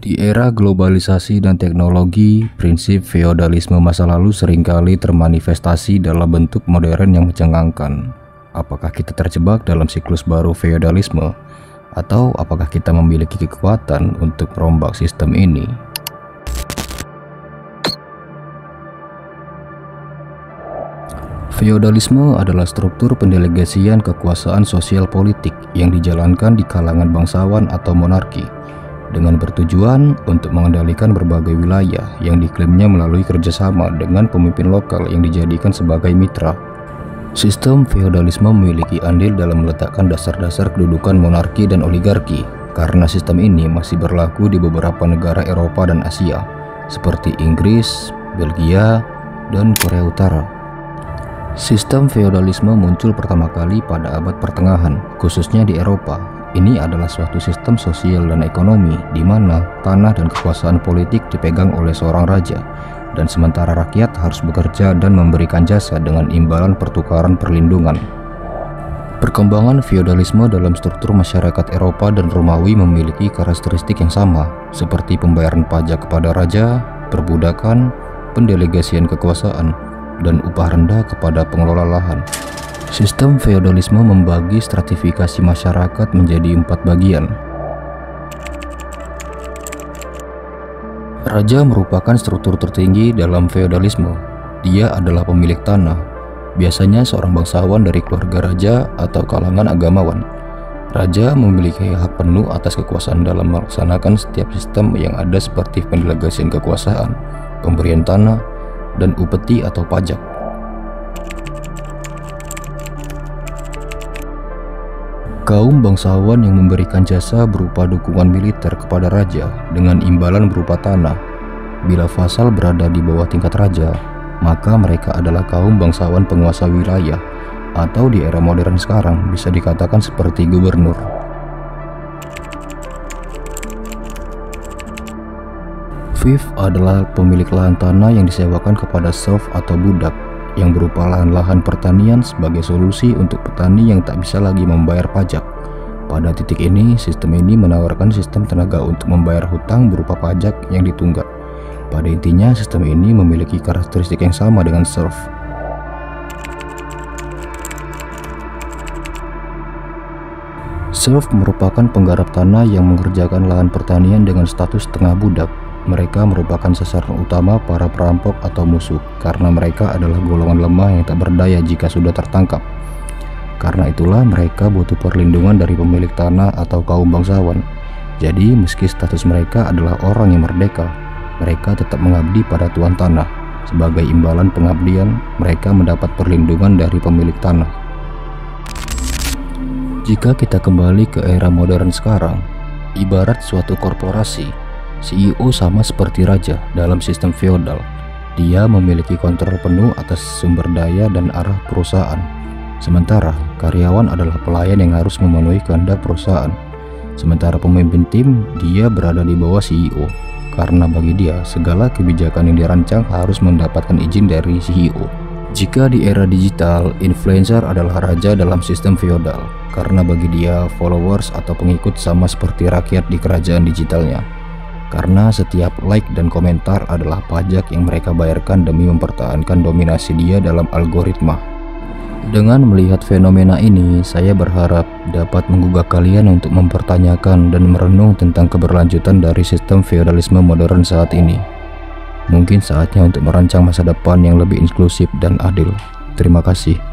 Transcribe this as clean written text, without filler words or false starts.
Di era globalisasi dan teknologi, prinsip feodalisme masa lalu seringkali termanifestasi dalam bentuk modern yang mencengangkan. Apakah kita terjebak dalam siklus baru feodalisme, atau apakah kita memiliki kekuatan untuk merombak sistem ini? Feodalisme adalah struktur pendelegasian kekuasaan sosial politik yang dijalankan di kalangan bangsawan atau monarki, dengan bertujuan untuk mengendalikan berbagai wilayah yang diklaimnya melalui kerjasama dengan pemimpin lokal yang dijadikan sebagai mitra. Sistem feodalisme memiliki andil dalam meletakkan dasar-dasar kedudukan monarki dan oligarki, karena sistem ini masih berlaku di beberapa negara Eropa dan Asia, seperti Inggris, Belgia, dan Korea Utara. Sistem feodalisme muncul pertama kali pada abad pertengahan, khususnya di Eropa. Ini adalah suatu sistem sosial dan ekonomi di mana tanah dan kekuasaan politik dipegang oleh seorang raja, dan sementara rakyat harus bekerja dan memberikan jasa dengan imbalan pertukaran perlindungan. Perkembangan feodalisme dalam struktur masyarakat Eropa dan Romawi memiliki karakteristik yang sama, seperti pembayaran pajak kepada raja, perbudakan, pendelegasian kekuasaan, dan upah rendah kepada pengelola lahan. Sistem feodalisme membagi stratifikasi masyarakat menjadi 4 bagian. Raja merupakan struktur tertinggi dalam feodalisme. Dia adalah pemilik tanah, biasanya seorang bangsawan dari keluarga raja atau kalangan agamawan. Raja memiliki hak penuh atas kekuasaan dalam melaksanakan setiap sistem yang ada seperti pendelegasian kekuasaan, pemberian tanah, dan upeti atau pajak. Kaum bangsawan yang memberikan jasa berupa dukungan militer kepada raja dengan imbalan berupa tanah. Bila vasal berada di bawah tingkat raja, maka mereka adalah kaum bangsawan penguasa wilayah, atau di era modern sekarang bisa dikatakan seperti gubernur. Fief adalah pemilik lahan tanah yang disewakan kepada serf atau budak, yang berupa lahan-lahan pertanian sebagai solusi untuk petani yang tak bisa lagi membayar pajak. Pada titik ini, sistem ini menawarkan sistem tenaga untuk membayar hutang berupa pajak yang ditunggak. Pada intinya, sistem ini memiliki karakteristik yang sama dengan serf. Serf merupakan penggarap tanah yang mengerjakan lahan pertanian dengan status setengah budak. Mereka merupakan sasaran utama para perampok atau musuh, karena mereka adalah golongan lemah yang tak berdaya jika sudah tertangkap. Karena itulah mereka butuh perlindungan dari pemilik tanah atau kaum bangsawan. Jadi meski status mereka adalah orang yang merdeka, mereka tetap mengabdi pada tuan tanah. Sebagai imbalan pengabdian, mereka mendapat perlindungan dari pemilik tanah. Jika kita kembali ke era modern sekarang, ibarat suatu korporasi, CEO sama seperti raja dalam sistem feodal. Dia memiliki kontrol penuh atas sumber daya dan arah perusahaan. Sementara karyawan adalah pelayan yang harus memenuhi kehendak perusahaan. Sementara pemimpin tim, dia berada di bawah CEO. Karena bagi dia, segala kebijakan yang dirancang harus mendapatkan izin dari CEO. Jika di era digital, influencer adalah raja dalam sistem feodal. Karena bagi dia, followers atau pengikut sama seperti rakyat di kerajaan digitalnya. Karena setiap like dan komentar adalah pajak yang mereka bayarkan demi mempertahankan dominasi dia dalam algoritma. Dengan melihat fenomena ini, saya berharap dapat menggugah kalian untuk mempertanyakan dan merenung tentang keberlanjutan dari sistem feodalisme modern saat ini. Mungkin saatnya untuk merancang masa depan yang lebih inklusif dan adil. Terima kasih.